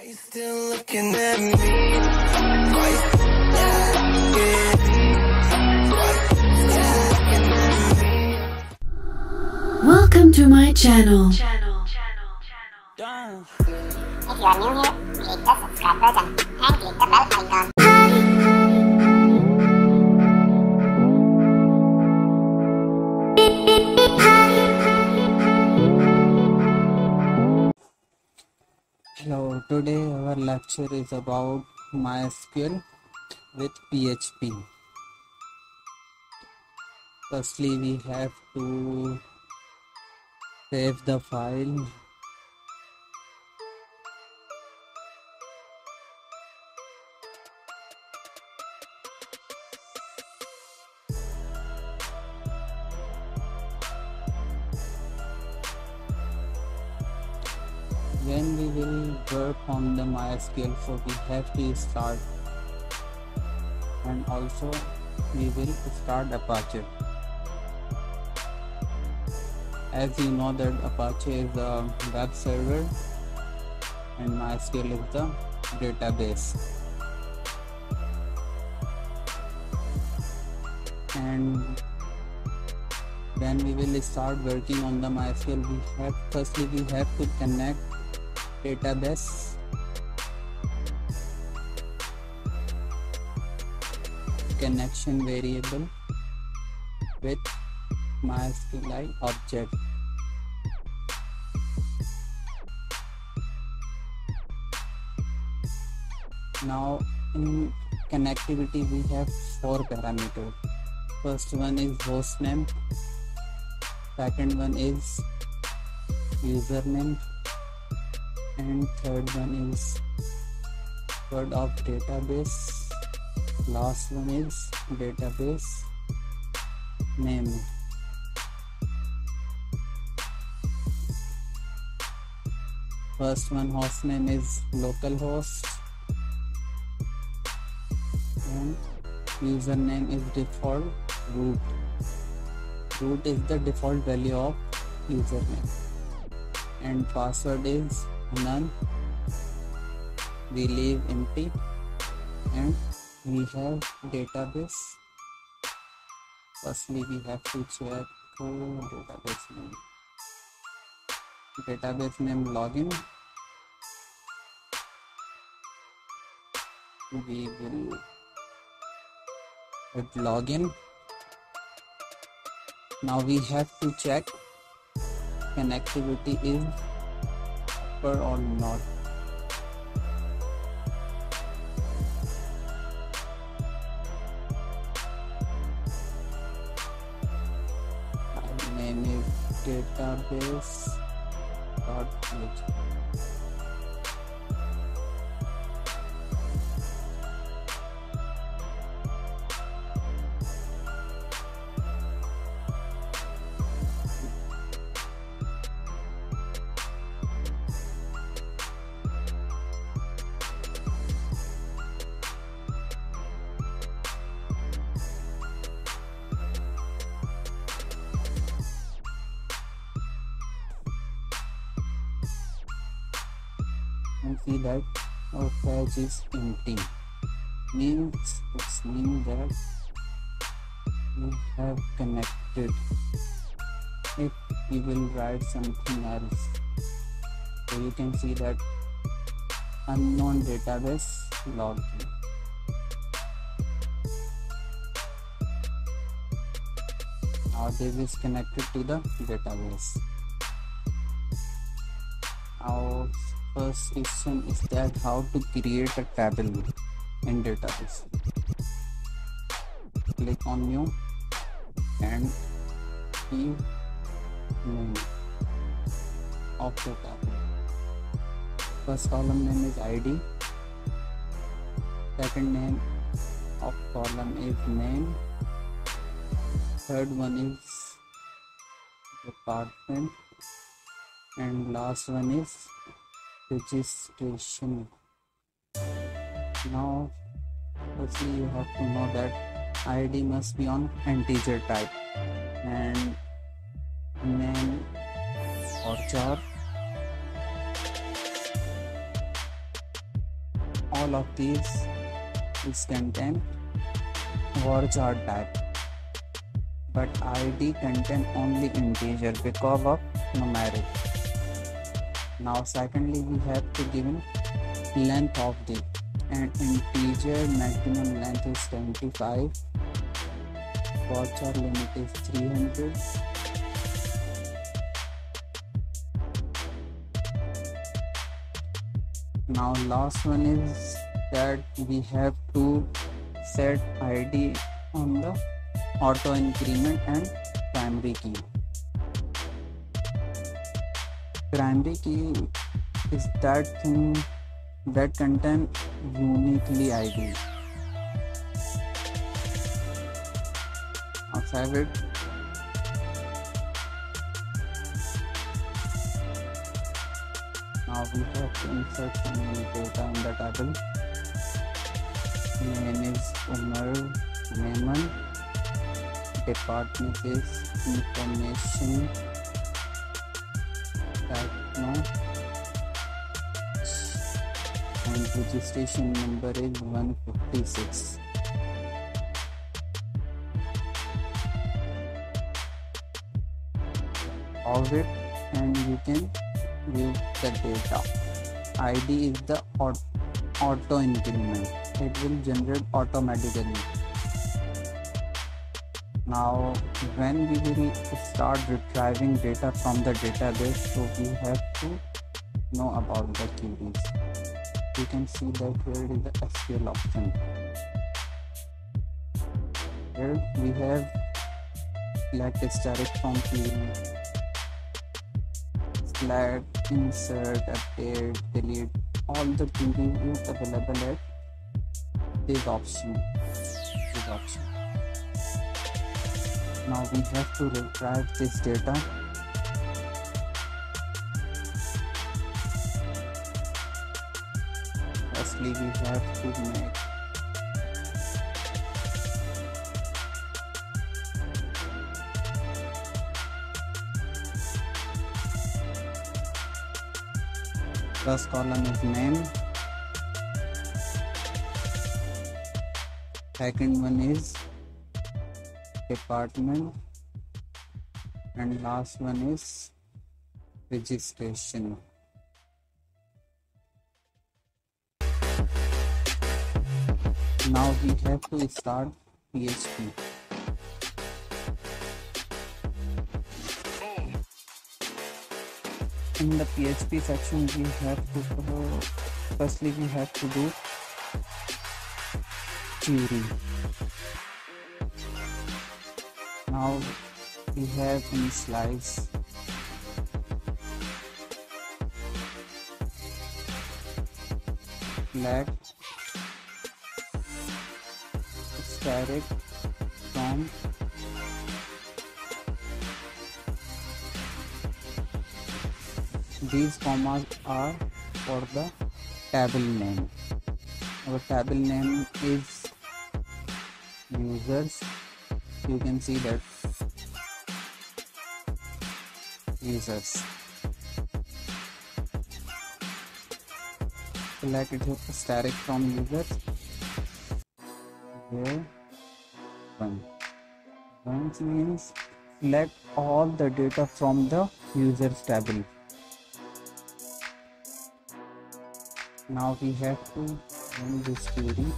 Are you still looking at me? Why you still looking at me? Welcome to my channel. If you are new here, click the subscribe button and click the bell icon. Hello, today our lecture is about MySQL with PHP. Firstly, we have to save the file. When we will work on the MySQL, so we have to start, and also we will start Apache. As you know that Apache is a web server and MySQL is the database. And when we will start working on the MySQL, firstly we have to connect database connection variable with MySQLi object. Now in connectivity we have 4 parameters. First one is hostname, second one is username, and third one is word of database, last one is database name. First one, host name is localhost and username is default root. Root is the default value of username and password is none. We leave empty and we have database. Firstly we have to check database name. Database name login. We will hit login. Now we have to check connectivity is upper or not. My name is database.php. And see that our page is empty, means that we have connected. If we will write something else, so you can see that unknown database login. Now this is connected to the database. Our first question is that how to create a table in database. Click on new and give name of the table. First column name is ID, second name of column is name, third one is department, and last one is registration. Now firstly you have to know that ID must be on integer type and name or char all of these is contain varchar type, but id contain only integer because of numeric. Now secondly, we have to given length of the, and integer maximum length is 25, varchar limit is 300. Now last one is that we have to set id on the auto increment and primary key. Primary key is that thing that contain uniquely id. Now save it. Now we have to insert some data in the table. Name is Umar Neyman. Department is information techno, and registration number is 156. Of it, and you can view the data. id is the auto increment, it will generate automatically. Now when we will start retrieving data from the database, so we have to know about the queries. You can see that here is the SQL option. Here we have select static from query, select, insert, update, delete. All the queries is available at this option. Now we have to retrieve this data. Firstly, we have to make first column is name, second one is department, and last one is registration. Now we have to start PHP. In the PHP section, we have to firstly we have to do query. Now we have initialize, select static from these commas are for the table name. Our table name is users. You can see that users. Select it static from users. Here once means select all the data from the users table. Now we have to run this query.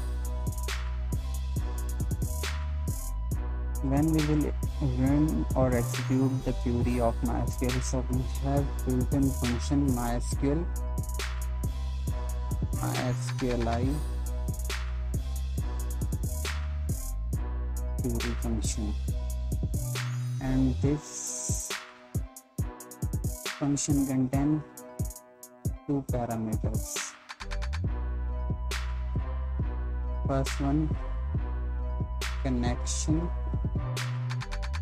When we will run or execute the query of MySQL, so we have built-in function MySQLi query function, and this function contains two parameters. First one connection,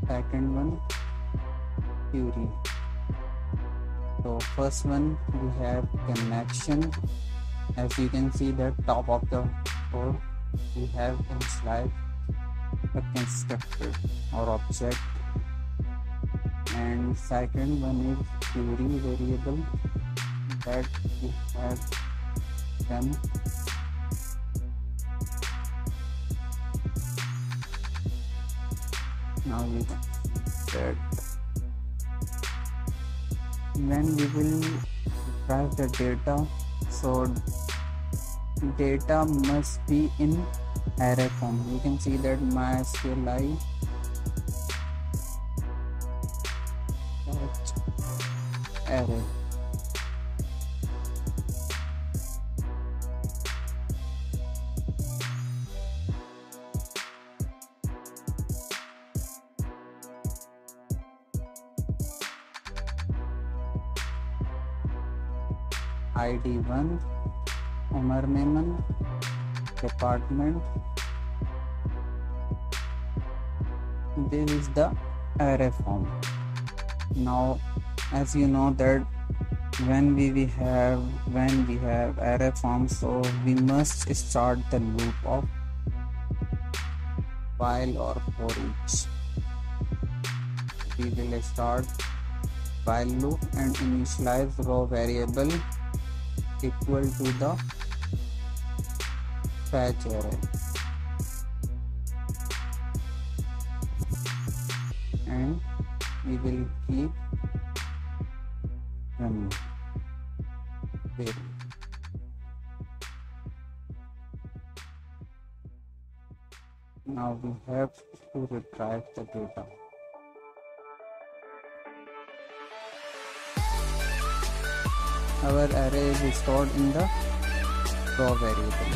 second one query. So first one we have connection. As you can see that top of the code we have initialize a constructor or object, and second one is query variable that we have them Now we can set when we will retrieve the data, so data must be in array form. You can see that MySQLi array. ID 1, Umar Meman, department. This is the array form. Now, as you know that when we have array form, so we must start the loop of while or for each. We will start while loop and initialize row variable equal to the fetch array, and we will keep running. Wait. Now we have to retrieve the data. Our array is stored in the raw variable.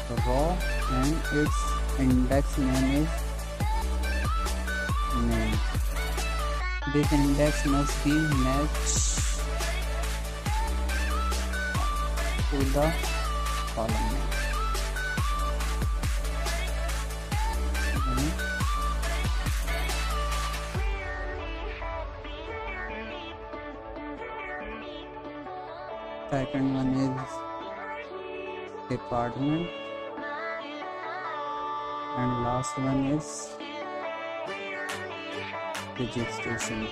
The raw and its index name is name. This index must be matched to the column name. Second one is department, and last one is registration.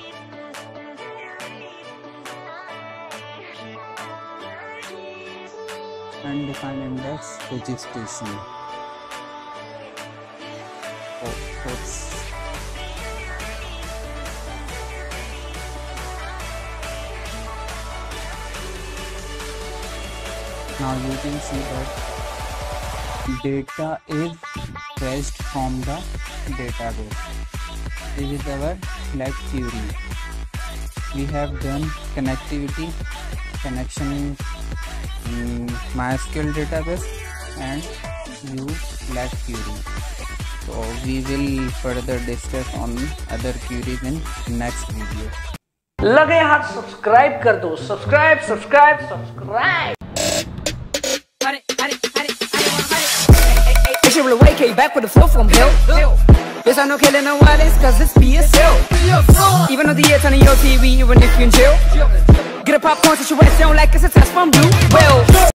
And define index registration. Oops. Now you can see that data is fetched from the database. This is our flag query. We have done connectivity, connection in MySQL database, and use flag query. So we will further discuss on other queries in next video. लगे हाथ subscribe कर दो, subscribe. Came back with the flow from hell. Yes, I know killing no violence, cause it's BSL. Even though the year turning your TV, even if you in jail. Get a popcorn situation like it's a test from blue. Well.